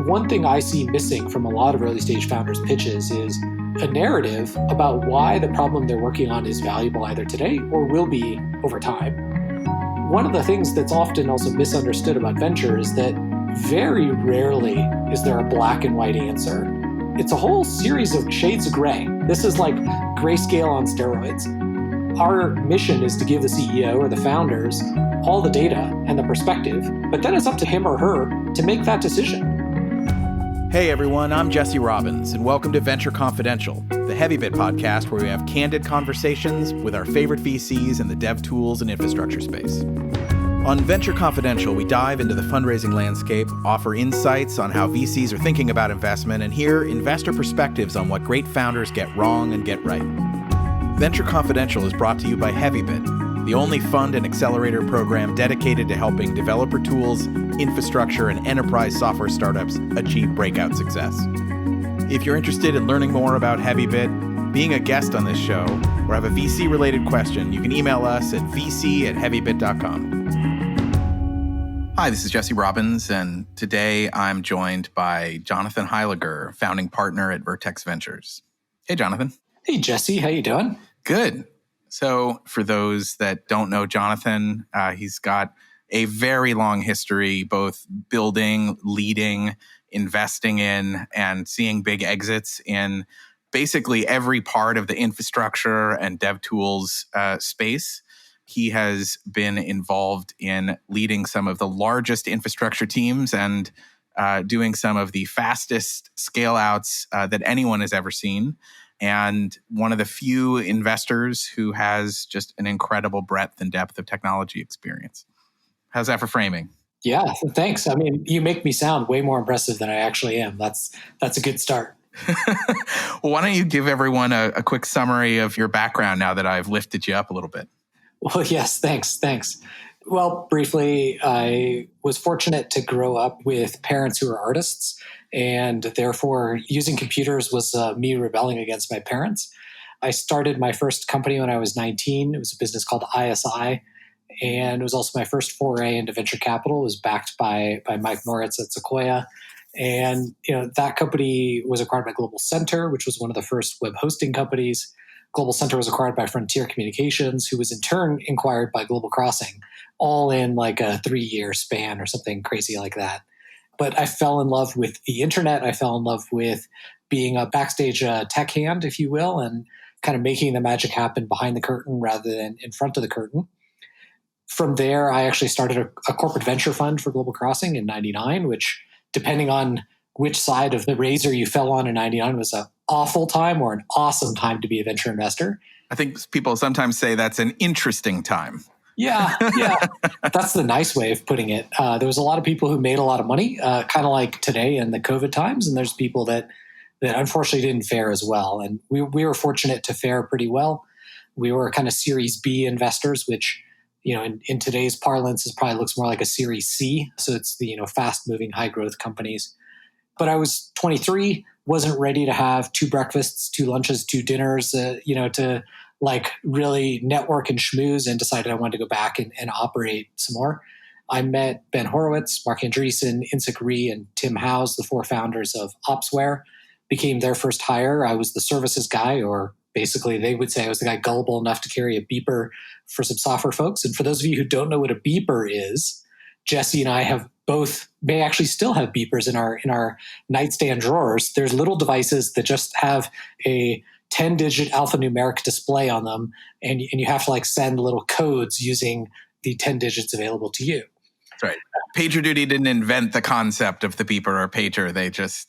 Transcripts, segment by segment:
one thing I see missing from a lot of early stage founders' pitches is a narrative about why the problem they're working on is valuable either today or will be over time. One of the things that's often also misunderstood about venture is that very rarely is there a black and white answer. It's a whole series of shades of gray. This is like grayscale on steroids. Our mission is to give the CEO or the founders all the data and the perspective, but then it's up to him or her to make that decision. Hey everyone, I'm Jesse Robbins, and welcome to Venture Confidential, the Heavybit podcast where we have candid conversations with our favorite VCs in the DevTools and infrastructure space. On Venture Confidential, we dive into the fundraising landscape, offer insights on how VCs are thinking about investment, and hear investor perspectives on what great founders get wrong and get right. Venture Confidential is brought to you by Heavybit, the only fund and accelerator program dedicated to helping developer tools, infrastructure, and enterprise software startups achieve breakout success. If you're interested in learning more about Heavybit, being a guest on this show, or have a VC-related question, you can email us at vc@heavybit.com. Hi, this is Jesse Robbins, and today I'm joined by Jonathan Heiliger, founding partner at Vertex Ventures. Hey, Jonathan. Hey, Jesse, how you doing? Good. So for those that don't know Jonathan, he's got a very long history, both building, leading, investing in, and seeing big exits in basically every part of the infrastructure and DevTools space. He has been involved in leading some of the largest infrastructure teams and doing some of the fastest scale outs that anyone has ever seen. And one of the few investors who has just an incredible breadth and depth of technology experience. How's that for framing? Yeah, thanks. I mean, you make me sound way more impressive than I actually am. That's a good start. Well, why don't you give everyone a quick summary of your background now that I've lifted you up a little bit? Well, yes, thanks. Well, briefly, I was fortunate to grow up with parents who were artists, and therefore using computers was me rebelling against my parents. I started my first company when I was 19. It was a business called ISI, and it was also my first foray into venture capital. It was backed by Mike Moritz at Sequoia. And that company was acquired by Global Center, which was one of the first web hosting companies. Global Center was acquired by Frontier Communications, who was in turn acquired by Global Crossing, all in like a 3-year span or something crazy like that. But I fell in love with the internet. I fell in love with being a backstage tech hand, if you will, and kind of making the magic happen behind the curtain rather than in front of the curtain. From there, I actually started a corporate venture fund for Global Crossing in 99, which, depending on which side of the razor you fell on in 99, was an awful time or an awesome time to be a venture investor. I think people sometimes say that's an interesting time. Yeah. That's the nice way of putting it. There was a lot of people who made a lot of money, kind of like today in the COVID times, and there's people that unfortunately didn't fare as well. And we were fortunate to fare pretty well. We were kind of Series B investors, which in today's parlance, it probably looks more like a Series C. So it's the fast-moving, high-growth companies. But I was 23, wasn't ready to have 2 breakfasts, 2 lunches, 2 dinners, to like really network and schmooze, and decided I wanted to go back and operate some more. I met Ben Horowitz, Mark Andreessen, Insik Ree, and Tim Howes, the 4 founders of Opsware, became their first hire. I was the services guy, or basically they would say I was the guy gullible enough to carry a beeper for some software folks. And for those of you who don't know what a beeper is, Jesse and I may actually still have beepers in our nightstand drawers. There's little devices that just have a 10-digit alphanumeric display on them, and you have to send little codes using the 10 digits available to you. That's right. PagerDuty didn't invent the concept of the beeper or pager. They just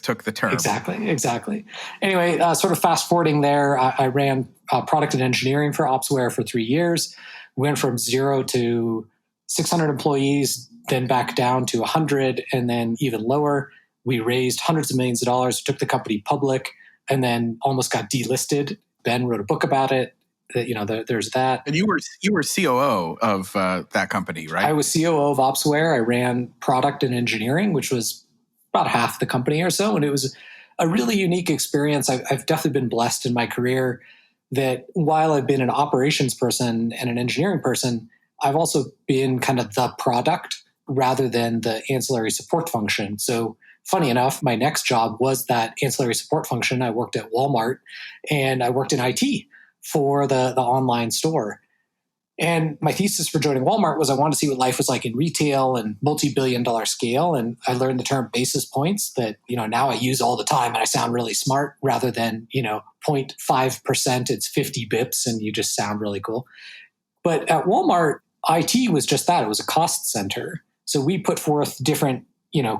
took the term. Exactly. Anyway, sort of fast forwarding there, I ran product and engineering for Opsware for 3 years. We went from 0 to 600 employees, then back down to 100, and then even lower. We raised hundreds of millions of dollars, took the company public, and then almost got delisted. Ben wrote a book about it. There's that. And you were COO of that company, right? I was COO of Opsware. I ran product and engineering, which was about half the company or so. And it was a really unique experience. I've definitely been blessed in my career that while I've been an operations person and an engineering person, I've also been kind of the product rather than the ancillary support function. So funny enough, my next job was that ancillary support function. I worked at Walmart and I worked in IT for the online store. And my thesis for joining Walmart was I wanted to see what life was like in retail and multi-billion-dollar scale. And I learned the term basis points that, now I use all the time and I sound really smart rather than, 0.5%, it's 50 bips and you just sound really cool. But at Walmart, IT was just that. It was a cost center. So we put forth different,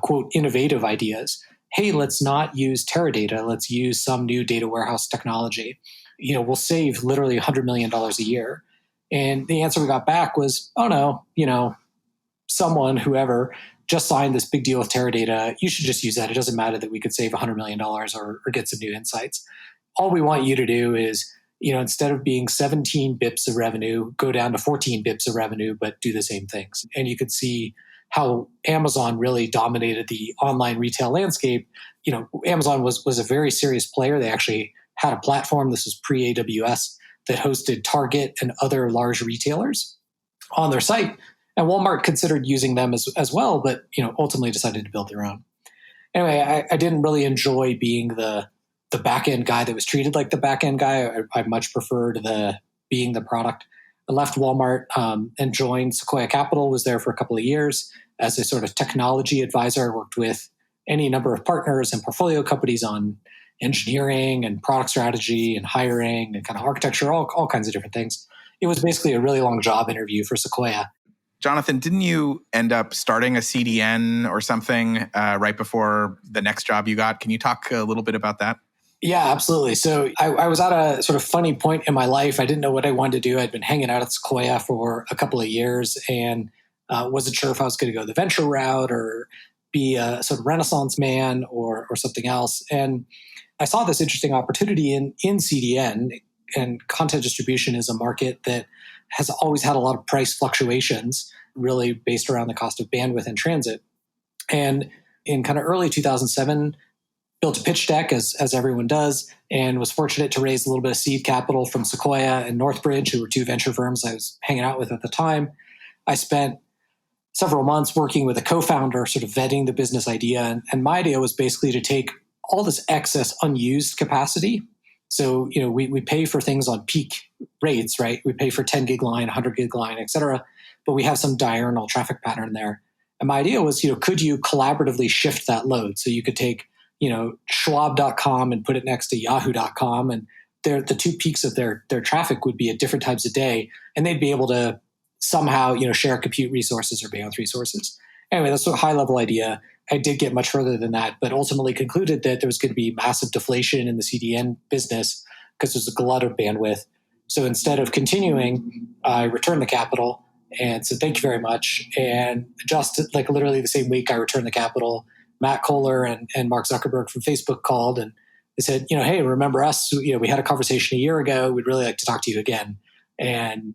quote, innovative ideas. Hey, let's not use Teradata. Let's use some new data warehouse technology. We'll save literally $100 million a year. And the answer we got back was, oh no, someone, whoever, just signed this big deal with Teradata. You should just use that. It doesn't matter that we could save $100 million or get some new insights. All we want you to do is, instead of being 17 bips of revenue, go down to 14 bips of revenue, but do the same things. And you could see how Amazon really dominated the online retail landscape. Amazon was a very serious player. They actually had a platform. This was pre-AWS that hosted Target and other large retailers on their site. And Walmart considered using them as well, but ultimately decided to build their own. Anyway, I didn't really enjoy being the back-end guy that was treated like the back-end guy. I much preferred being the product. I left Walmart and joined Sequoia Capital, was there for a couple of years as a sort of technology advisor. I worked with any number of partners and portfolio companies on engineering and product strategy and hiring and kind of architecture, all kinds of different things. It was basically a really long job interview for Sequoia. Jonathan, didn't you end up starting a CDN or something right before the next job you got? Can you talk a little bit about that? Yeah, absolutely. So I was at a sort of funny point in my life. I didn't know what I wanted to do. I'd been hanging out at Sequoia for a couple of years and wasn't sure if I was going to go the venture route or be a sort of Renaissance man or something else. And I saw this interesting opportunity in CDN, and content distribution is a market that has always had a lot of price fluctuations, really based around the cost of bandwidth and transit. And in kind of early 2007, built a pitch deck as everyone does, and was fortunate to raise a little bit of seed capital from Sequoia and Northbridge, who were two venture firms I was hanging out with at the time. I spent several months working with a co-founder, sort of vetting the business idea. And my idea was basically to take all this excess unused capacity. So, we pay for things on peak rates, right? We pay for 10 gig line, 100 gig line, et cetera, but we have some diurnal traffic pattern there. And my idea was, could you collaboratively shift that load? So you could take, Schwab.com and put it next to Yahoo.com, and the two peaks of their traffic would be at different times a day, and they'd be able to somehow, share compute resources or bandwidth resources. Anyway, that's a high level idea. I did get much further than that, but ultimately concluded that there was going to be massive deflation in the CDN business because there's a glut of bandwidth. So instead of continuing, I returned the capital and said, thank you very much. And just like literally the same week I returned the capital, Matt Kohler and Mark Zuckerberg from Facebook called and they said, hey, remember us? We had a conversation a year ago. We'd really like to talk to you again. And,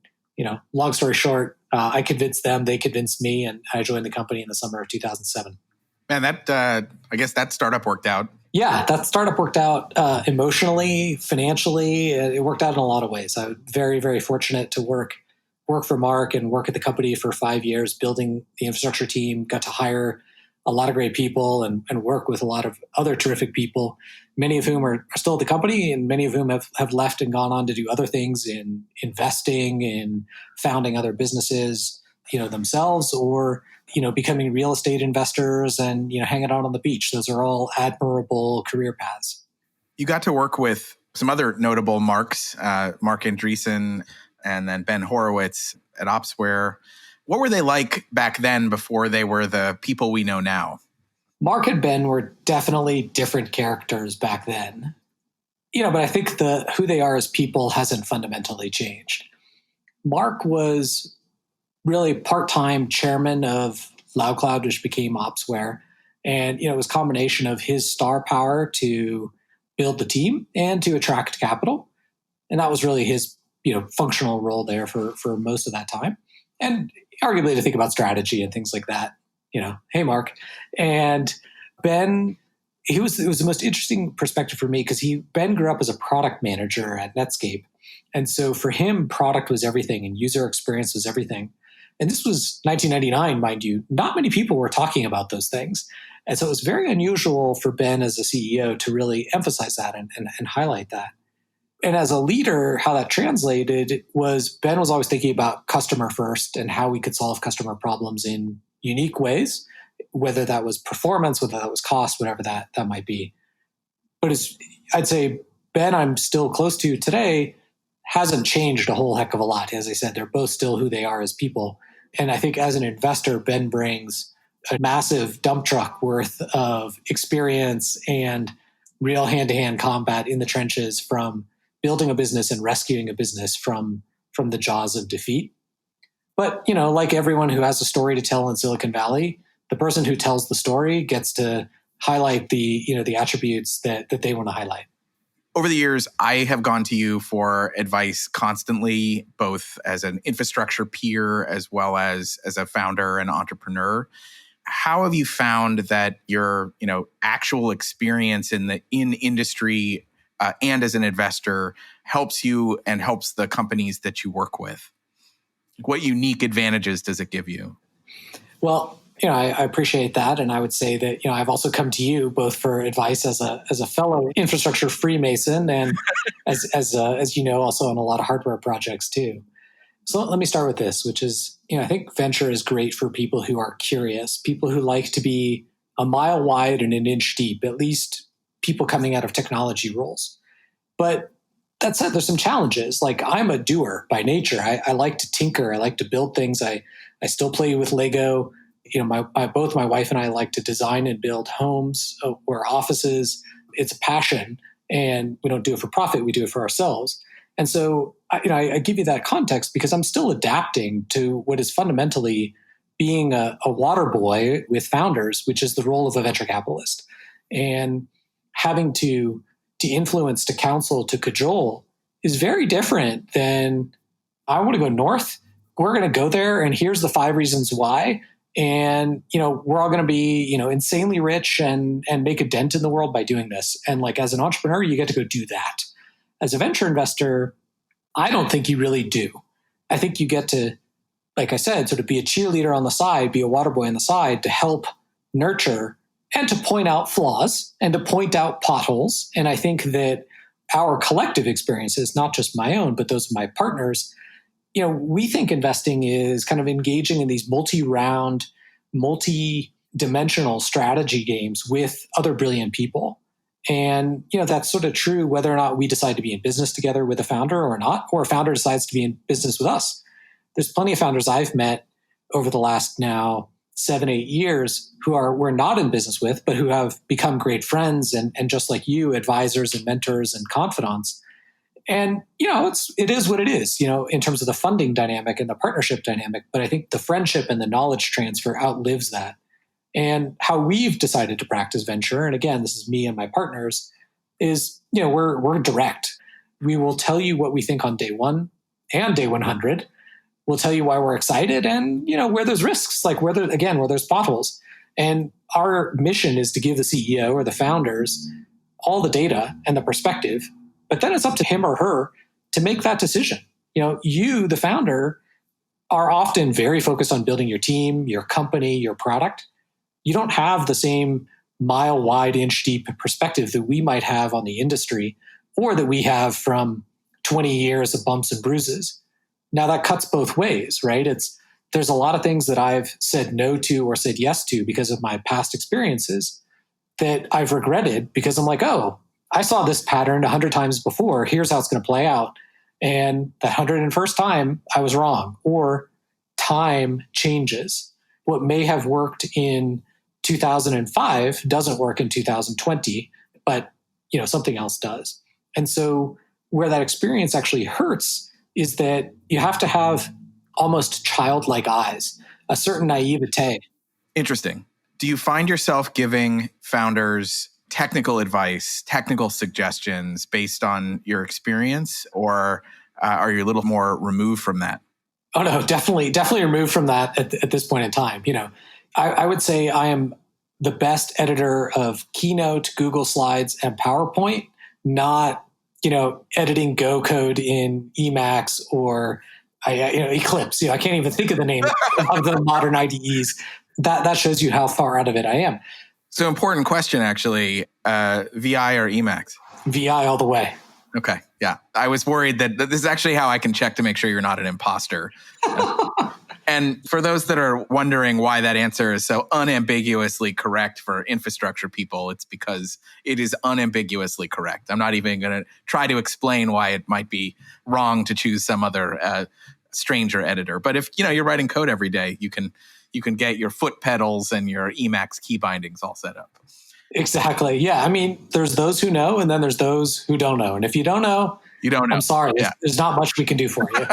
long story short, I convinced them, they convinced me, and I joined the company in the summer of 2007. Man, I guess that startup worked out. Yeah, that startup worked out emotionally, financially. It worked out in a lot of ways. I was very, very fortunate to work for Mark and work at the company for 5 years, building the infrastructure team, got to hire a lot of great people and work with a lot of other terrific people, many of whom are still at the company and many of whom have left and gone on to do other things in investing, in founding other businesses, themselves, or, becoming real estate investors and, hanging out on the beach. Those are all admirable career paths. You got to work with some other notable Marks, Mark Andreessen and then Ben Horowitz at Opsware. What were they like back then before they were the people we know now? Mark and Ben were definitely different characters back then. But I think who they are as people hasn't fundamentally changed. Mark was really part-time chairman of LoudCloud, which became Opsware. And, it was a combination of his star power to build the team and to attract capital. And that was really his, functional role there for most of that time. And arguably to think about strategy and things like that, hey, Mark. And Ben, it was the most interesting perspective for me because Ben grew up as a product manager at Netscape. And so for him, product was everything and user experience was everything. And this was 1999, mind you. Not many people were talking about those things. And so it was very unusual for Ben as a CEO to really emphasize that and highlight that. And as a leader, how that translated was Ben was always thinking about customer first and how we could solve customer problems in unique ways, whether that was performance, whether that was cost, whatever that might be. But I'd say Ben, I'm still close to today, hasn't changed a whole heck of a lot. As I said, they're both still who they are as people. And I think as an investor, Ben brings a massive dump truck worth of experience and real hand-to-hand combat in the trenches from building a business and rescuing a business from the jaws of defeat. But, like everyone who has a story to tell in Silicon Valley, the person who tells the story gets to highlight the attributes that they want to highlight. Over the years, I have gone to you for advice constantly, both as an infrastructure peer as well as a founder and entrepreneur. How have you found that your actual experience in industry and as an investor helps you and helps the companies that you work with? What unique advantages does it give you? Well, I appreciate that. And I would say that, I've also come to you both for advice as a fellow infrastructure Freemason and as you know, also on a lot of hardware projects too. So let me start with this, which is, I think venture is great for people who are curious, people who like to be a mile wide and an inch deep, at least people coming out of technology roles. But that said, there's some challenges. Like I'm a doer by nature. I like to tinker. I like to build things. I still play with Lego. Both my wife and I like to design and build homes or offices. It's a passion, and we don't do it for profit. We do it for ourselves. And so, I give you that context because I'm still adapting to what is fundamentally being a water boy with founders, which is the role of a venture capitalist, and having to influence, to counsel, to cajole is very different than I want to go north. We're going to go there, and here's the 5 reasons why. And, we're all going to be, insanely rich and make a dent in the world by doing this. And like, as an entrepreneur, you get to go do that. As a venture investor, I don't think you really do. I think you get to, like I said, sort of be a cheerleader on the side, be a water boy on the side to help nurture and to point out flaws and to point out potholes. And I think that our collective experiences, not just my own, but those of my partners, we think investing is kind of engaging in these multi-round, multi-dimensional strategy games with other brilliant people. And, that's sort of true whether or not we decide to be in business together with a founder or not, or a founder decides to be in business with us. There's plenty of founders I've met over the last now 7-8 years who we're not in business with, but who have become great friends and just like you, advisors and mentors and confidants. And, it is what it is, in terms of the funding dynamic and the partnership dynamic. But I think the friendship and the knowledge transfer outlives that. And how we've decided to practice venture, and again, this is me and my partners, is, we're direct. We will tell you what we think on day 1 and day 100. We'll tell you why we're excited and, where there's risks, like where there's potholes. And our mission is to give the CEO or the founders all the data and the perspective. But then it's up to him or her to make that decision. You, the founder, are often very focused on building your team, your company, your product. You don't have the same mile wide, inch deep perspective that we might have on the industry or that we have from 20 years of bumps and bruises. Now that cuts both ways, right? There's a lot of things that I've said no to or said yes to because of my past experiences that I've regretted because I'm like, oh, I saw this pattern 100 times before. Here's how it's going to play out. And that 101st time, I was wrong. Or time changes. What may have worked in 2005 doesn't work in 2020, but something else does. And so where that experience actually hurts is that you have to have almost childlike eyes, a certain naivete. Interesting. Do you find yourself giving founders technical advice, technical suggestions based on your experience, or are you a little more removed from that? Oh no, definitely removed from that at this point in time. I would say I am the best editor of Keynote, Google Slides, and PowerPoint, not editing Go code in Emacs or Eclipse. I can't even think of the name of the modern IDEs. That shows you how far out of it I am. So important question, actually. VI or Emacs? VI all the way. Okay. Yeah. I was worried that this is actually how I can check to make sure you're not an imposter. And for those that are wondering why that answer is so unambiguously correct for infrastructure people, it's because it is unambiguously correct. I'm not even going to try to explain why it might be wrong to choose some other stranger editor. But if you're writing code every day, you can get your foot pedals and your Emacs key bindings all set up. Exactly. Yeah. I mean, there's those who know, and then there's those who don't know. And if you don't know, you don't know. I'm sorry. Yeah. There's not much we can do for you.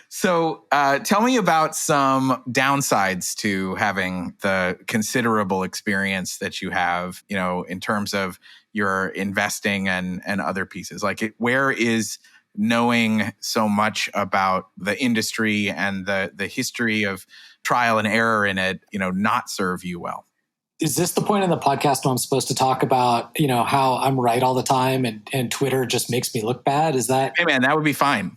So tell me about some downsides to having the considerable experience that you have, in terms of your investing and other pieces. Where is knowing so much about the industry and the history of trial and error in it, not serve you well? Is this the point in the podcast where I'm supposed to talk about, how I'm right all the time and Twitter just makes me look bad? Is that? Hey man, that would be fine.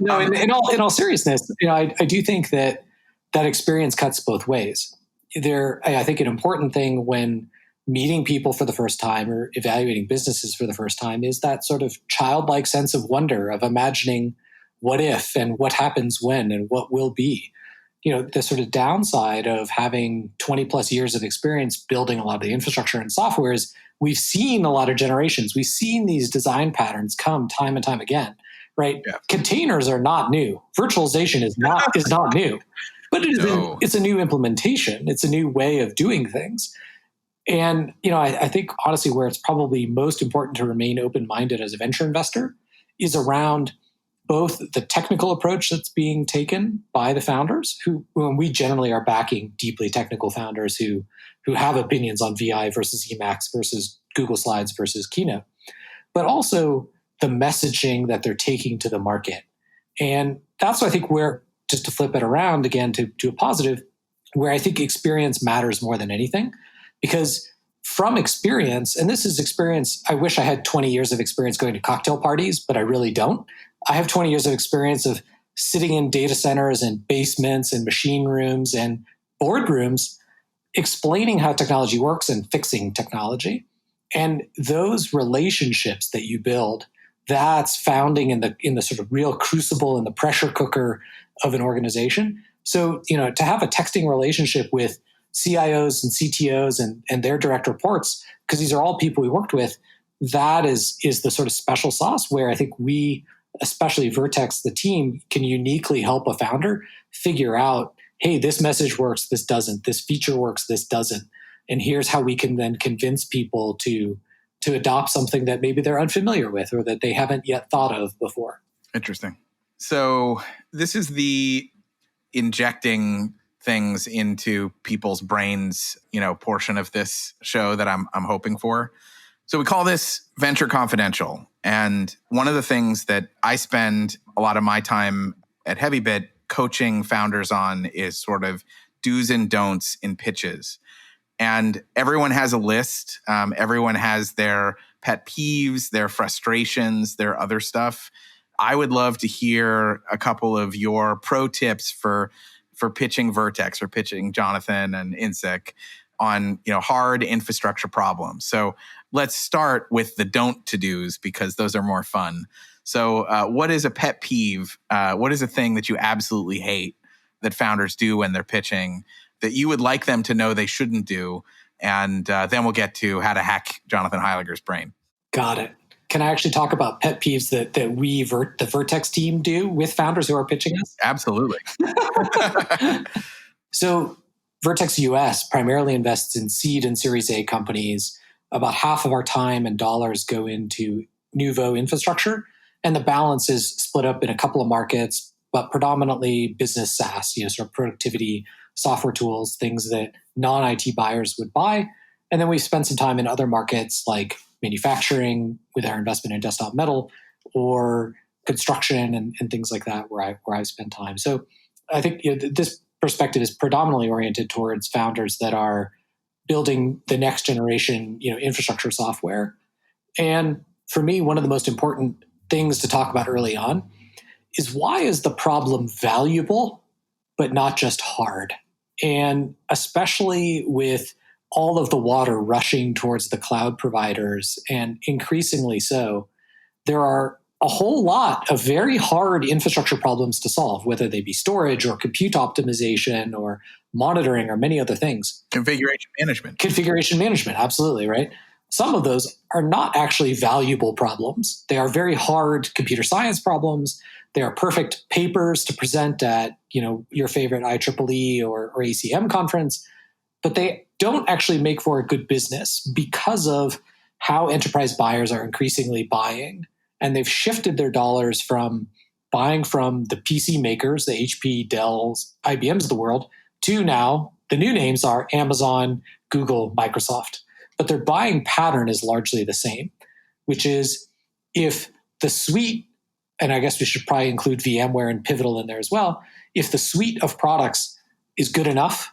No, in all seriousness, I do think that experience cuts both ways. I think an important thing when meeting people for the first time or evaluating businesses for the first time is that sort of childlike sense of wonder of imagining what if and what happens when and what will be. The sort of downside of having 20 plus years of experience building a lot of the infrastructure and software is we've seen a lot of generations. We've seen these design patterns come time and time again, right? Yeah. Containers are not new. Virtualization is not new, but it's a new implementation. It's a new way of doing things. And, I think honestly where it's probably most important to remain open-minded as a venture investor is around both the technical approach that's being taken by the founders, who we generally are backing deeply technical founders who have opinions on VI versus Emacs versus Google Slides versus Keynote, but also the messaging that they're taking to the market. And that's, I think, where, just to flip it around again to a positive, where I think experience matters more than anything. Because from experience, and this is experience, I wish I had 20 years of experience going to cocktail parties, but I really don't. I have 20 years of experience of sitting in data centers and basements and machine rooms and boardrooms, explaining how technology works and fixing technology. And those relationships that you build, that's founding in the sort of real crucible and the pressure cooker of an organization. So, to have a texting relationship with CIOs and CTOs and their direct reports, because these are all people we worked with, that is the sort of special sauce where I think we, especially Vertex, the team, can uniquely help a founder figure out, hey, this message works, this doesn't, this feature works, this doesn't. And here's how we can then convince people to adopt something that maybe they're unfamiliar with or that they haven't yet thought of before. Interesting. So this is the injecting things into people's brains, portion of this show that I'm hoping for. So we call this Venture Confidential. And one of the things that I spend a lot of my time at Heavybit coaching founders on is sort of do's and don'ts in pitches. And everyone has a list. Everyone has their pet peeves, their frustrations, their other stuff. I would love to hear a couple of your pro tips for pitching Vertex or pitching Jonathan and Insec on hard infrastructure problems. So let's start with the don't to-dos because those are more fun. So what is a pet peeve? What is a thing that you absolutely hate that founders do when they're pitching that you would like them to know they shouldn't do? And then we'll get to how to hack Jonathan Heiliger's brain. Got it. Can I actually talk about pet peeves that the Vertex team do with founders who are pitching us? Absolutely. So Vertex US primarily invests in seed and Series A companies. About half of our time and dollars go into nouveau infrastructure, and the balance is split up in a couple of markets, but predominantly business SaaS, sort of productivity software tools, things that non-IT buyers would buy. And then we spend some time in other markets like manufacturing with our investment in Desktop Metal, or construction and things like that, where I've spent time. So I think this perspective is predominantly oriented towards founders that are building the next generation, infrastructure software. And for me, one of the most important things to talk about early on is why is the problem valuable, but not just hard? And especially with all of the water rushing towards the cloud providers, and increasingly so, there are a whole lot of very hard infrastructure problems to solve, whether they be storage or compute optimization or monitoring or many other things. Configuration management, absolutely, right? Some of those are not actually valuable problems. They are very hard computer science problems. They are perfect papers to present at, your favorite IEEE or ACM conference, but they don't actually make for a good business because of how enterprise buyers are increasingly buying. And they've shifted their dollars from buying from the PC makers, the HP, Dells, IBMs of the world, to now the new names are Amazon, Google, Microsoft. But their buying pattern is largely the same, which is if the suite, and I guess we should probably include VMware and Pivotal in there as well, if the suite of products is good enough,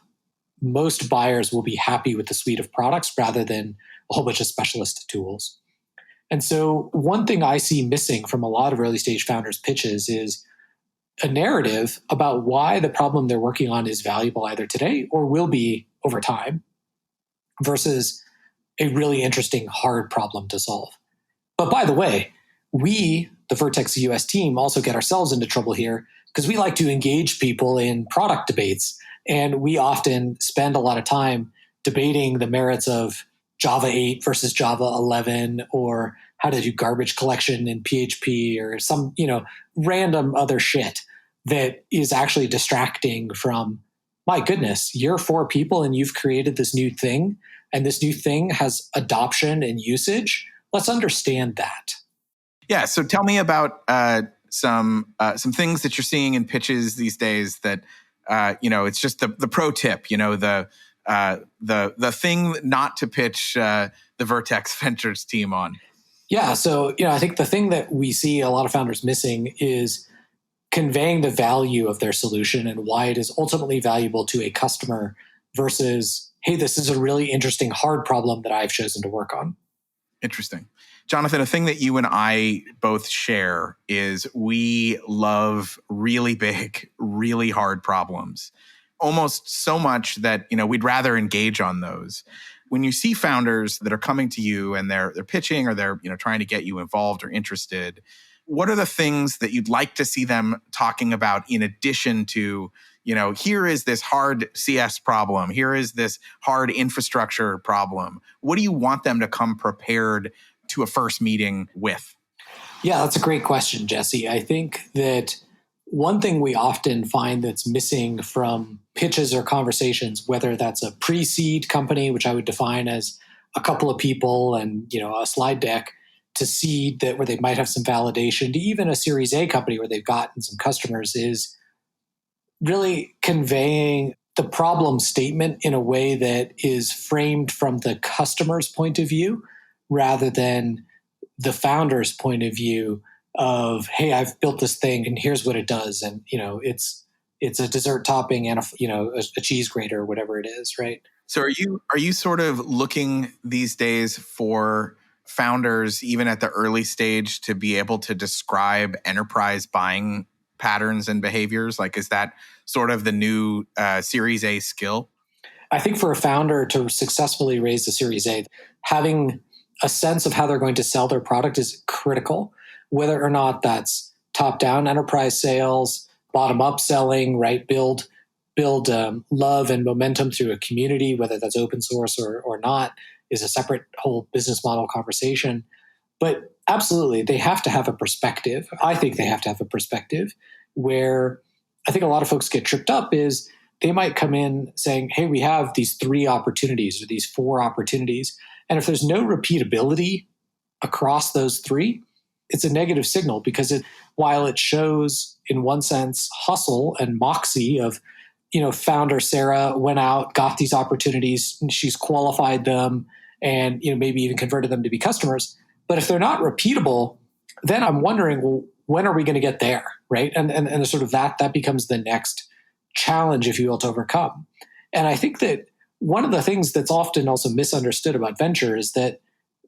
most buyers will be happy with the suite of products rather than a whole bunch of specialist tools. And so one thing I see missing from a lot of early stage founders' pitches is a narrative about why the problem they're working on is valuable either today or will be over time versus a really interesting hard problem to solve. But by the way, we, the Vertex US team, also get ourselves into trouble here because we like to engage people in product debates. And we often spend a lot of time debating the merits of Java 8 versus Java 11, or how to do garbage collection in PHP, or some, random other shit that is actually distracting from, my goodness, you're 4 people and you've created this new thing, and this new thing has adoption and usage. Let's understand that. Yeah. So tell me about some things that you're seeing in pitches these days that, it's just the pro tip, the thing not to pitch the Vertex Ventures team on. Yeah. So, I think the thing that we see a lot of founders missing is conveying the value of their solution and why it is ultimately valuable to a customer versus, hey, this is a really interesting hard problem that I've chosen to work on. Interesting. Jonathan, a thing that you and I both share is we love really big, really hard problems, almost so much that, we'd rather engage on those. When you see founders that are coming to you and they're pitching or they're, trying to get you involved or interested, what are the things that you'd like to see them talking about in addition to, here is this hard CS problem, here is this hard infrastructure problem? What do you want them to come prepared to a first meeting with? Yeah, that's a great question, Jesse. I think that one thing we often find that's missing from pitches or conversations, whether that's a pre-seed company, which I would define as a couple of people and, a slide deck, to seed that where they might have some validation, to even a Series A company where they've gotten some customers, is really conveying the problem statement in a way that is framed from the customer's point of view rather than the founder's point of view of, hey, I've built this thing and here's what it does. And, it's a dessert topping and a cheese grater or whatever it is, right? So are you sort of looking these days for founders, even at the early stage, to be able to describe enterprise buying patterns and behaviors? Like, is that sort of the new Series A skill? I think for a founder to successfully raise a Series A, having a sense of how they're going to sell their product is critical, whether or not that's top-down enterprise sales, bottom-up selling, right? Build love and momentum through a community, whether that's open source or not, is a separate whole business model conversation. But absolutely, they have to have a perspective. I think they have to have a perspective where I think a lot of folks get tripped up is they might come in saying, hey, we have these 3 opportunities or these 4 opportunities. And if there's no repeatability across those 3, it's a negative signal because while it shows in one sense hustle and moxie of, founder Sarah went out, got these opportunities, and she's qualified them and, maybe even converted them to be customers. But if they're not repeatable, then I'm wondering, well, when are we going to get there, right? And sort of that becomes the next challenge, if you will, to overcome. And I think that one of the things that's often also misunderstood about venture is that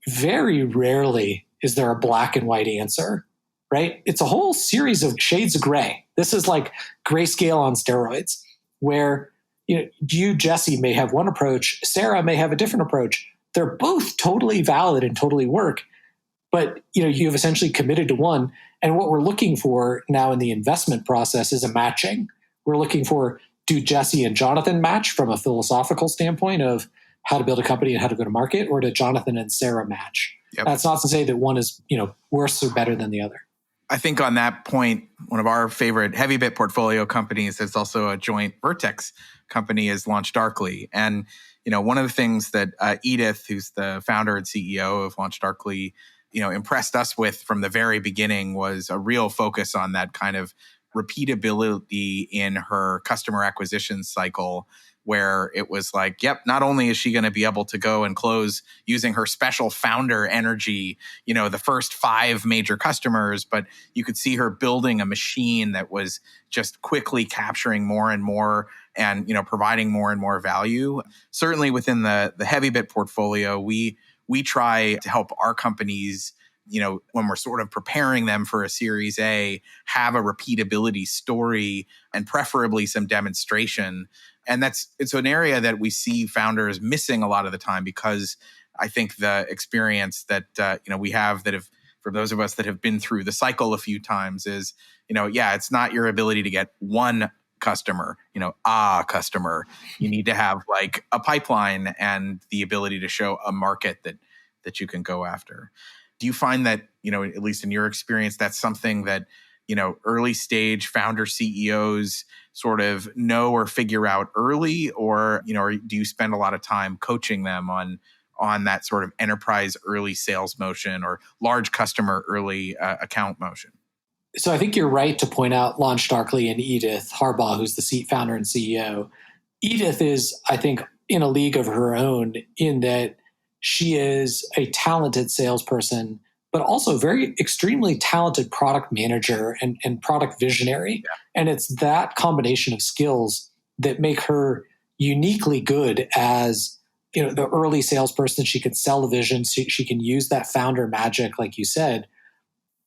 very rarely is there a black and white answer, right? It's a whole series of shades of gray. This is like grayscale on steroids, where, you, Jesse, may have one approach, Sarah may have a different approach. They're both totally valid and totally work, but you've essentially committed to one. And what we're looking for now in the investment process is a matching. We're looking for, do Jesse and Jonathan match from a philosophical standpoint of how to build a company and how to go to market, or do Jonathan and Sarah match? Yep. That's not to say that one is worse or better than the other. I think on that point, one of our favorite Heavybit portfolio companies that's also a joint Vertex company is Launch Darkly. And, one of the things that Edith, who's the founder and CEO of Launch Darkly, impressed us with from the very beginning was a real focus on that kind of repeatability in her customer acquisition cycle, where it was like, yep, not only is she going to be able to go and close using her special founder energy, the first 5 major customers, but you could see her building a machine that was just quickly capturing more and more and, providing more and more value. Certainly within the Heavybit portfolio, we try to help our companies, when we're sort of preparing them for a Series A, have a repeatability story and preferably some demonstration. And it's an area that we see founders missing a lot of the time, because I think the experience that we have for those of us that have been through the cycle a few times is, it's not your ability to get one customer, a customer. You need to have like a pipeline and the ability to show a market that you can go after. Do you find that, at least in your experience, that's something that, early stage founder CEOs sort of know or figure out early, or, or do you spend a lot of time coaching them on that sort of enterprise early sales motion or large customer early account motion? So I think you're right to point out Launch Darkly and Edith Harbaugh, who's the founder and CEO. Edith is, I think, in a league of her own in that she is a talented salesperson, but also very extremely talented product manager and product visionary. Yeah. And it's that combination of skills that make her uniquely good as the early salesperson. She can sell the vision. She can use that founder magic, like you said.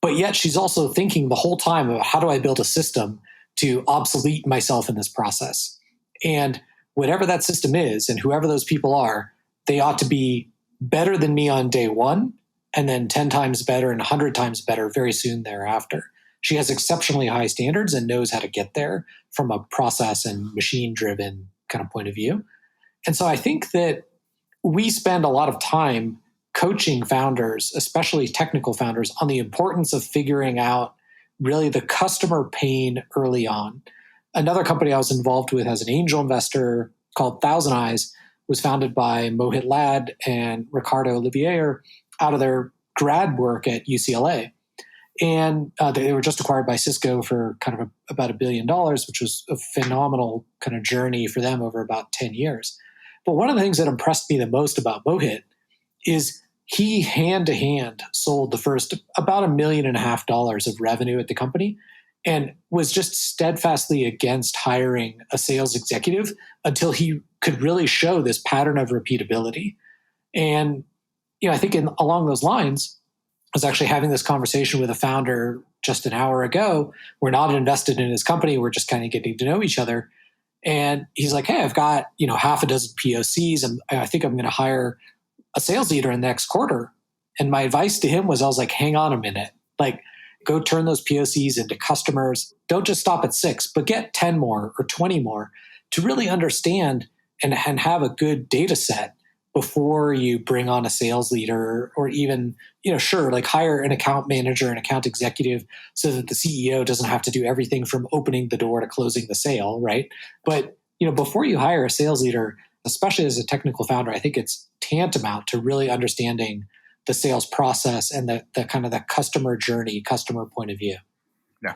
But yet she's also thinking the whole time about, how do I build a system to obsolete myself in this process? And whatever that system is, and whoever those people are, they ought to be better than me on day one, and then 10 times better and 100 times better very soon thereafter. She has exceptionally high standards and knows how to get there from a process and machine-driven kind of point of view. And so I think that we spend a lot of time coaching founders, especially technical founders, on the importance of figuring out really the customer pain early on. Another company I was involved with as an angel investor called Thousand Eyes was founded by Mohit Lad and Ricardo Olivier out of their grad work at UCLA. And they were just acquired by Cisco for kind of about $1 billion, which was a phenomenal kind of journey for them over about 10 years. But one of the things that impressed me the most about Mohit is he hand-to-hand sold the first about $1.5 million of revenue at the company, and was just steadfastly against hiring a sales executive until he could really show this pattern of repeatability. And I think along those lines, I was actually having this conversation with a founder just an hour ago. We're not invested in his company. We're just kind of getting to know each other. And he's like, hey, I've got, half a dozen POCs, and I think I'm going to hire a sales leader in the next quarter. And my advice to him was, I was like, hang on a minute. Like, go turn those POCs into customers. Don't just stop at 6, but get 10 more or 20 more to really understand and have a good data set before you bring on a sales leader, or even, like hire an account manager, an account executive, so that the CEO doesn't have to do everything from opening the door to closing the sale, right? But, before you hire a sales leader, especially as a technical founder, I think it's tantamount to really understanding the sales process and the kind of the customer journey, customer point of view. Yeah.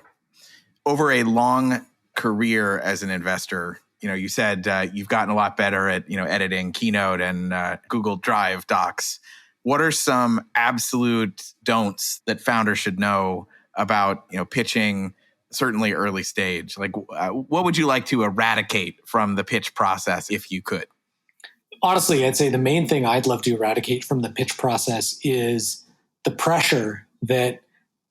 Over a long career as an investor, you said you've gotten a lot better at, editing Keynote and Google Drive docs. What are some absolute don'ts that founders should know about, pitching, certainly early stage? Like, what would you like to eradicate from the pitch process if you could? Honestly, I'd say the main thing I'd love to eradicate from the pitch process is the pressure that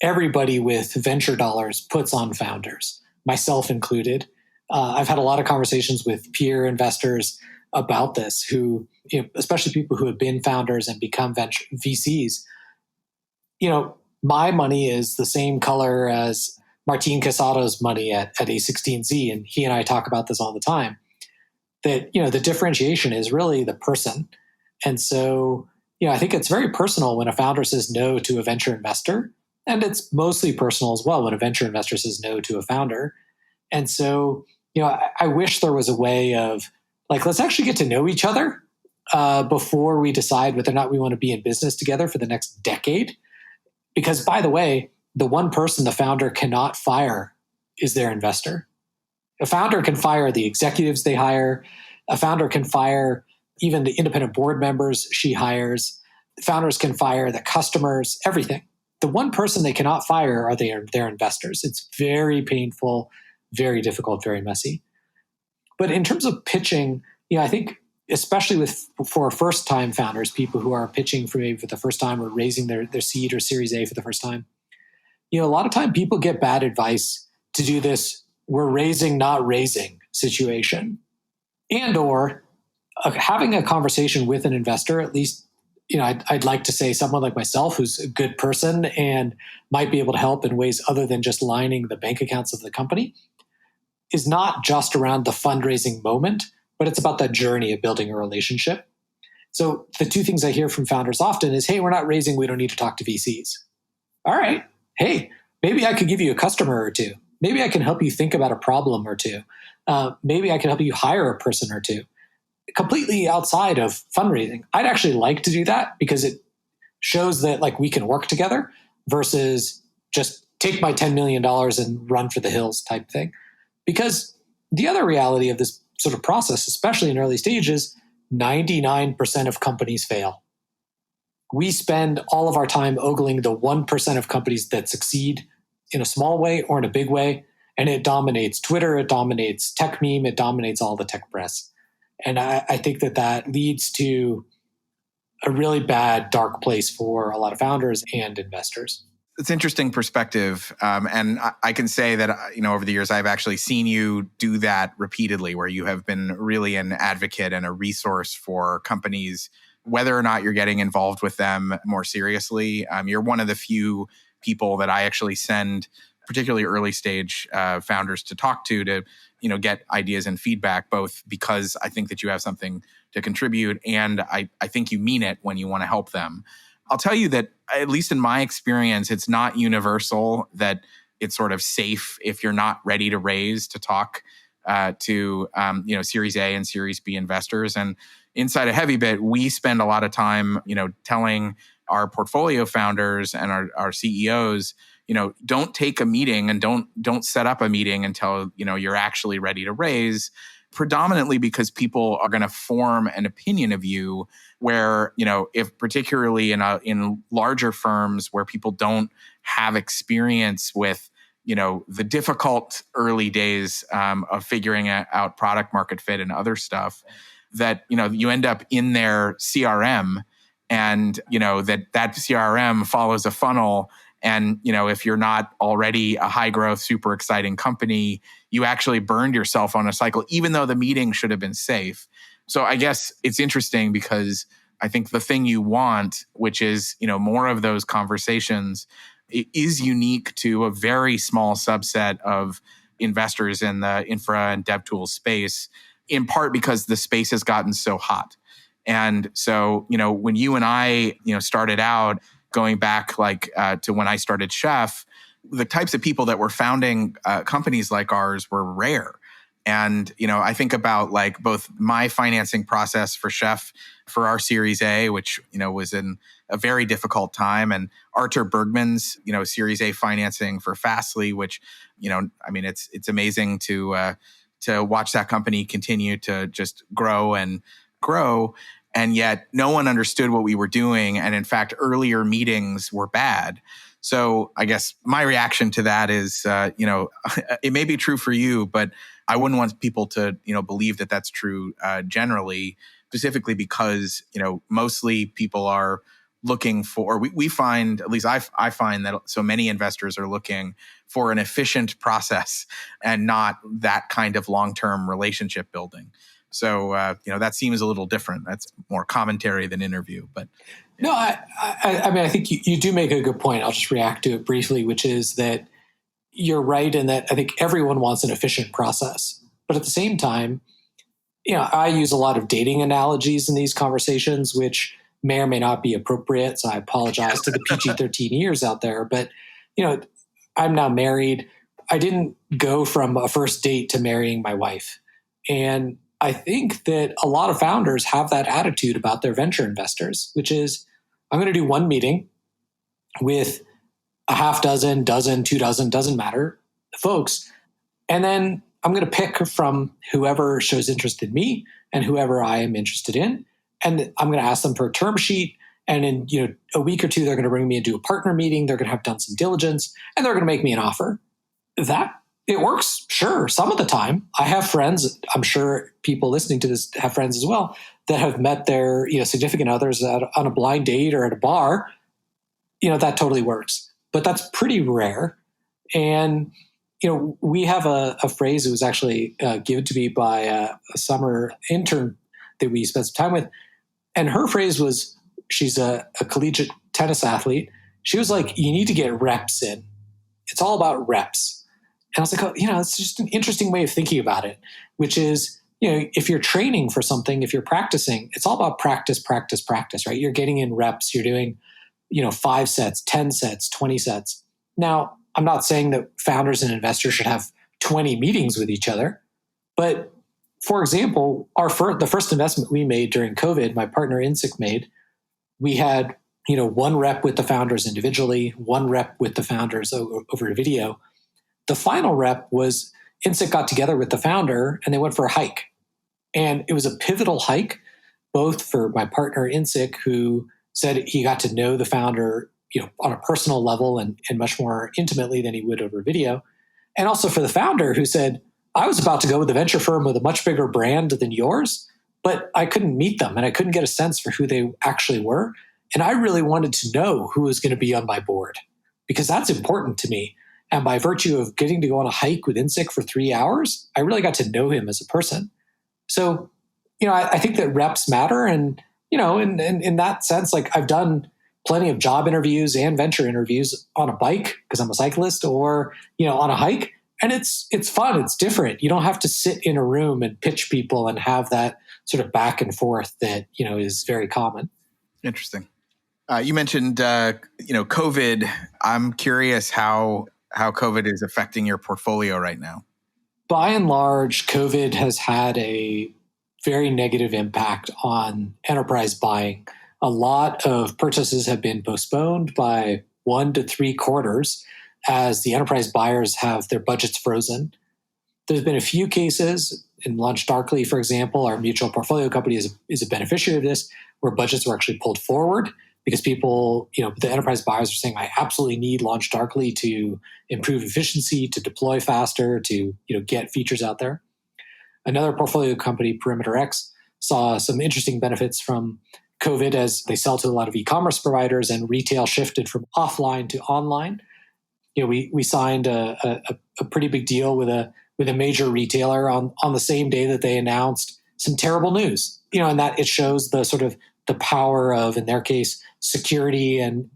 everybody with venture dollars puts on founders, myself included, I've had a lot of conversations with peer investors about this, who, especially people who have been founders and become VCs. My money is the same color as Martin Casado's money at A16Z, and he and I talk about this all the time. That the differentiation is really the person, and so I think it's very personal when a founder says no to a venture investor, and it's mostly personal as well when a venture investor says no to a founder. And so I wish there was a way of let's actually get to know each other before we decide whether or not we want to be in business together for the next decade. Because, by the way, the one person the founder cannot fire is their investor. A founder can fire the executives they hire. A founder can fire even the independent board members she hires. Founders can fire the customers, everything. The one person they cannot fire are their investors. It's very painful, very difficult, very messy. But in terms of pitching, I think especially for first-time founders, people who are pitching for maybe for the first time or raising their seed or Series A for the first time, a lot of time people get bad advice to do this "we're raising, not raising" situation, and or having a conversation with an investor. At least, I'd like to say someone like myself who's a good person and might be able to help in ways other than just lining the bank accounts of the company, is not just around the fundraising moment, but it's about the journey of building a relationship. So the two things I hear from founders often is, hey, we're not raising, we don't need to talk to VCs. All right. Hey, maybe I could give you a customer or two. Maybe I can help you think about a problem or two. Maybe I can help you hire a person or two. Completely outside of fundraising. I'd actually like to do that because it shows that we can work together versus just take my $10 million and run for the hills type thing. Because the other reality of this sort of process, especially in early stages, 99% of companies fail. We spend all of our time ogling the 1% of companies that succeed in a small way or in a big way, and it dominates Twitter, it dominates tech meme, it dominates all the tech press. And I think that leads to a really bad, dark place for a lot of founders and investors. It's interesting perspective. And I can say that, over the years, I've actually seen you do that repeatedly, where you have been really an advocate and a resource for companies, whether or not you're getting involved with them more seriously. You're one of the few people that I actually send, particularly early stage founders, to talk to get ideas and feedback, both because I think that you have something to contribute and I think you mean it when you want to help them. I'll tell you that, at least in my experience, it's not universal that it's sort of safe if you're not ready to raise to talk to Series A and Series B investors. And inside of Heavybit, we spend a lot of time, telling our portfolio founders and our CEOs, don't take a meeting and don't set up a meeting until you're actually ready to raise. Predominantly because people are going to form an opinion of you where, if particularly in larger firms where people don't have experience with, the difficult early days of figuring out product market fit and other stuff, that, you end up in their CRM and, that CRM follows a funnel. And, if you're not already a high growth, super exciting company, you actually burned yourself on a cycle, even though the meeting should have been safe. So I guess it's interesting because I think the thing you want, which is, more of those conversations, it is unique to a very small subset of investors in the infra and DevTools space, in part because the space has gotten so hot. And so, when you and I, started out, going back to when I started Chef, the types of people that were founding companies like ours were rare. And, I think about both my financing process for Chef for our Series A, which, was in a very difficult time, and Artur Bergman's, Series A financing for Fastly, which, it's amazing to watch that company continue to just grow and grow. And yet no one understood what we were doing. And in fact, earlier meetings were bad. So I guess my reaction to that is, it may be true for you, but I wouldn't want people to, believe that that's true generally, specifically because, mostly people are looking for, we find, at least I find that so many investors are looking for an efficient process and not that kind of long-term relationship building. So, that seems a little different. That's more commentary than interview. But no, I mean, I think you do make a good point. I'll just react to it briefly, which is that you're right in that I think everyone wants an efficient process. But at the same time, I use a lot of dating analogies in these conversations, which may or may not be appropriate. So I apologize to the PG-13 years out there. But, I'm now married. I didn't go from a first date to marrying my wife. And I think that a lot of founders have that attitude about their venture investors, which is, I'm going to do one meeting with a half dozen, 2 dozen, doesn't matter, folks. And then I'm going to pick from whoever shows interest in me and whoever I am interested in. And I'm going to ask them for a term sheet. And in a week or two, they're going to bring me into a partner meeting. They're going to have done some diligence and they're going to make me an offer. That it works, sure. Some of the time, I have friends. I'm sure people listening to this have friends as well that have met their significant others on a blind date or at a bar. That totally works. But that's pretty rare. And, we have a phrase that was actually given to me by a summer intern that we spent some time with. And her phrase was, she's a collegiate tennis athlete. She was like, you need to get reps in. It's all about reps. And I was like, it's just an interesting way of thinking about it, which is, if you're training for something, if you're practicing, it's all about practice, right? You're getting in reps. You're doing, 5 sets, 10 sets, 20 sets. Now, I'm not saying that founders and investors should have 20 meetings with each other. But for example, the first investment we made during COVID, my partner INSIC made, we had, one rep with the founders individually, one rep with the founders over a video. The final rep was INSIC got together with the founder and they went for a hike. And it was a pivotal hike, both for my partner INSIC, who said he got to know the founder on a personal level and much more intimately than he would over video. And also for the founder who said, I was about to go with a venture firm with a much bigger brand than yours, but I couldn't meet them and I couldn't get a sense for who they actually were. And I really wanted to know who was going to be on my board because that's important to me. And by virtue of getting to go on a hike with INSIC for 3 hours, I really got to know him as a person. So, I think that reps matter. And, in that sense, like I've done plenty of job interviews and venture interviews on a bike because I'm a cyclist or, on a hike. And it's fun. It's different. You don't have to sit in a room and pitch people and have that sort of back and forth that, is very common. Interesting. You mentioned, COVID. I'm curious how COVID is affecting your portfolio right now. By and large, COVID has had a very negative impact on enterprise buying. A lot of purchases have been postponed by 1 to 3 quarters as the enterprise buyers have their budgets frozen. There's been a few cases in LaunchDarkly, for example, our mutual portfolio company is a beneficiary of this, where budgets were actually pulled forward because people, the enterprise buyers are saying, I absolutely need LaunchDarkly to improve efficiency, to deploy faster, to get features out there. Another portfolio company, Perimeter X, saw some interesting benefits from COVID as they sell to a lot of e-commerce providers and retail shifted from offline to online. We signed a pretty big deal with a major retailer on the same day that they announced some terrible news. And that it shows the sort of the power of, in their case, security and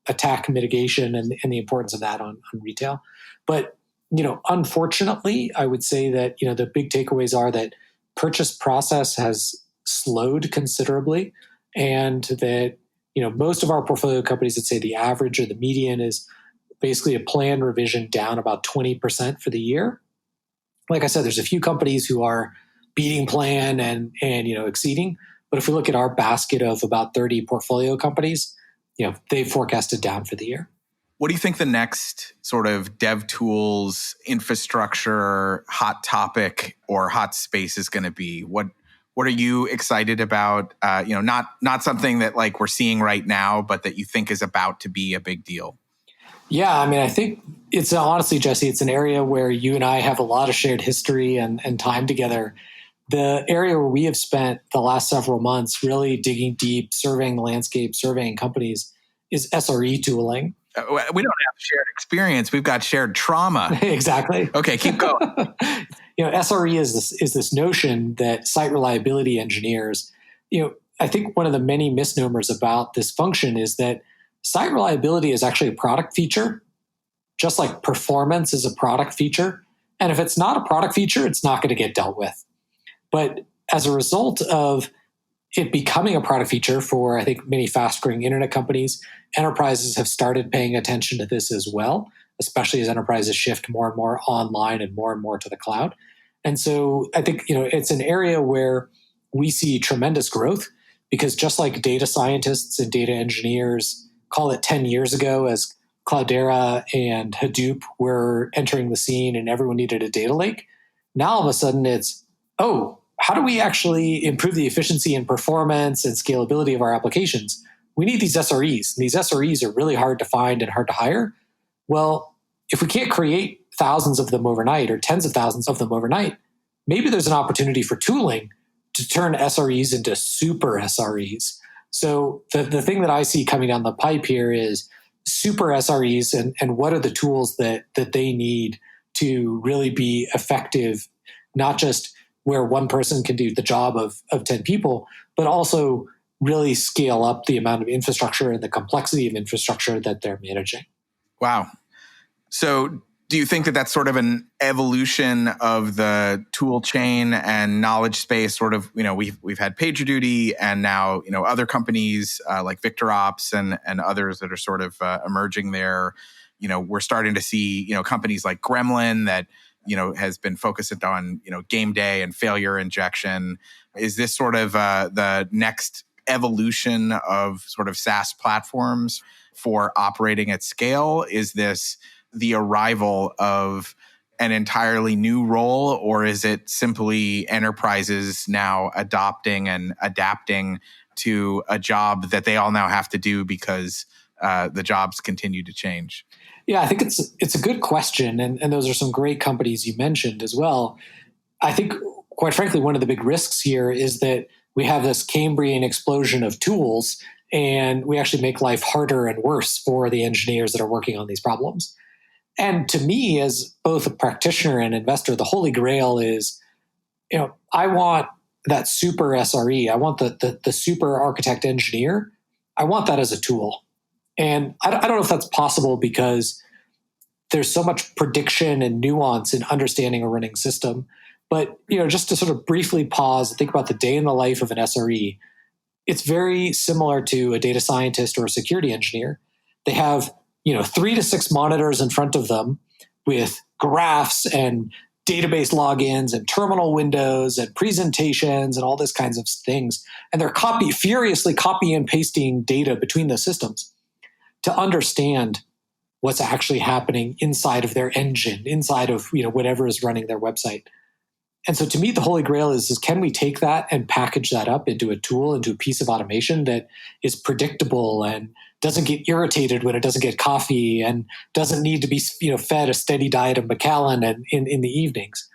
attack mitigation and the importance of that on retail. But unfortunately, I would say that the big takeaways are that purchase process has slowed considerably, and that most of our portfolio companies, let's say the average or the median is basically a planned revision down about 20% for the year. Like I said, there's a few companies who are beating plan and exceeding. But if we look at our basket of about 30 portfolio companies, they forecasted down for the year. What do you think the next sort of DevTools infrastructure hot topic or hot space is going to be? What are you excited about? Not something that like we're seeing right now, but that you think is about to be a big deal. Yeah, I mean, I think it's honestly, Jesse, it's an area where you and I have a lot of shared history and time together. The area where we have spent the last several months really digging deep, surveying the landscape, surveying companies is SRE tooling. We don't have shared experience. We've got shared trauma. Exactly. Okay, keep going. SRE is this notion that site reliability engineers, I think one of the many misnomers about this function is that site reliability is actually a product feature, just like performance is a product feature. And if it's not a product feature, it's not going to get dealt with. But as a result of it becoming a product feature for, I think, many fast-growing internet companies, enterprises have started paying attention to this as well, especially as enterprises shift more and more online and more to the cloud. And so I think, it's an area where we see tremendous growth because just like data scientists and data engineers, call it 10 years ago as Cloudera and Hadoop were entering the scene and everyone needed a data lake, now all of a sudden it's, how do we actually improve the efficiency and performance and scalability of our applications? We need these SREs. And these SREs are really hard to find and hard to hire. Well, if we can't create thousands of them overnight or tens of thousands of them overnight, maybe there's an opportunity for tooling to turn SREs into super SREs. So the thing that I see coming down the pipe here is super SREs and what are the tools that they need to really be effective, not just where one person can do the job of 10 people, but also really scale up the amount of infrastructure and the complexity of infrastructure that they're managing. Wow. So do you think that that's sort of an evolution of the tool chain and knowledge space? Sort of, we've had PagerDuty and now, other companies like VictorOps and others that are sort of emerging there. We're starting to see, companies like Gremlin that, has been focused on, game day and failure injection. Is this sort of the next evolution of sort of SaaS platforms for operating at scale? Is this the arrival of an entirely new role, or is it simply enterprises now adopting and adapting to a job that they all now have to do because the jobs continue to change? Yeah, I think it's a good question, and those are some great companies you mentioned as well. I think, quite frankly, one of the big risks here is that we have this Cambrian explosion of tools, and we actually make life harder and worse for the engineers that are working on these problems. And to me, as both a practitioner and investor, the holy grail is, I want that super SRE. I want the super architect engineer. I want that as a tool. And I don't know if that's possible because there's so much prediction and nuance in understanding a running system. But, just to sort of briefly pause and think about the day in the life of an SRE, it's very similar to a data scientist or a security engineer. They have, 3 to 6 monitors in front of them with graphs and database logins and terminal windows and presentations and all this kinds of things. And they're furiously copy and pasting data between the systems to understand what's actually happening inside of their engine, inside of whatever is running their website. And so to me, the holy grail is can we take that and package that up into a tool, into a piece of automation that is predictable and doesn't get irritated when it doesn't get coffee and doesn't need to be fed a steady diet of Macallan in the evenings.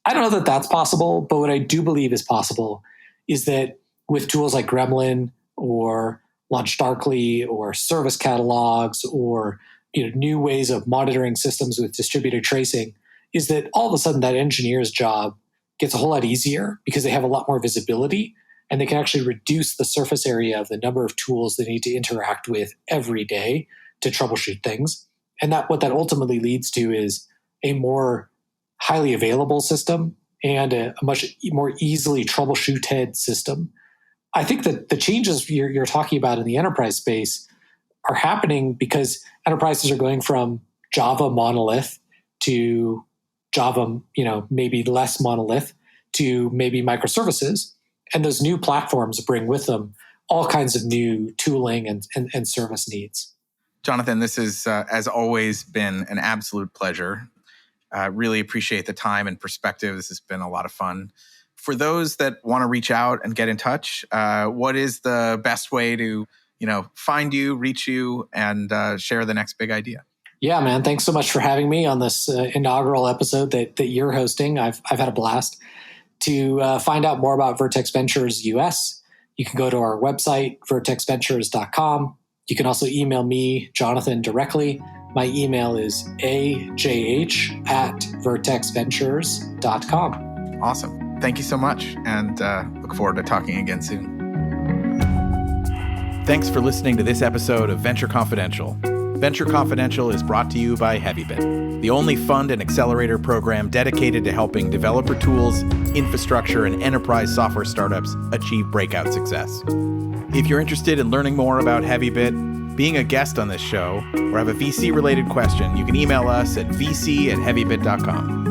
I don't know that that's possible, but what I do believe is possible is that with tools like Gremlin or LaunchDarkly or service catalogs or new ways of monitoring systems with distributed tracing, is that all of a sudden that engineer's job gets a whole lot easier because they have a lot more visibility and they can actually reduce the surface area of the number of tools they need to interact with every day to troubleshoot things. And what that ultimately leads to is a more highly available system and a much more easily troubleshooted system. I think that the changes you're talking about in the enterprise space are happening because enterprises are going from Java monolith to Java, maybe less monolith to maybe microservices. And those new platforms bring with them all kinds of new tooling and service needs. Jonathan, this has always been an absolute pleasure. Really appreciate the time and perspective. This has been a lot of fun. For those that want to reach out and get in touch, what is the best way to, find you, reach you, and share the next big idea? Yeah, man. Thanks so much for having me on this inaugural episode that you're hosting. I've had a blast. To find out more about Vertex Ventures US, you can go to our website, vertexventures.com. You can also email me, Jonathan, directly. My email is ajh@vertexventures.com. Awesome. Thank you so much, and look forward to talking again soon. Thanks for listening to this episode of Venture Confidential. Venture Confidential is brought to you by Heavybit, the only fund and accelerator program dedicated to helping developer tools, infrastructure, and enterprise software startups achieve breakout success. If you're interested in learning more about Heavybit, being a guest on this show, or have a VC-related question, you can email us at vc@heavybit.com.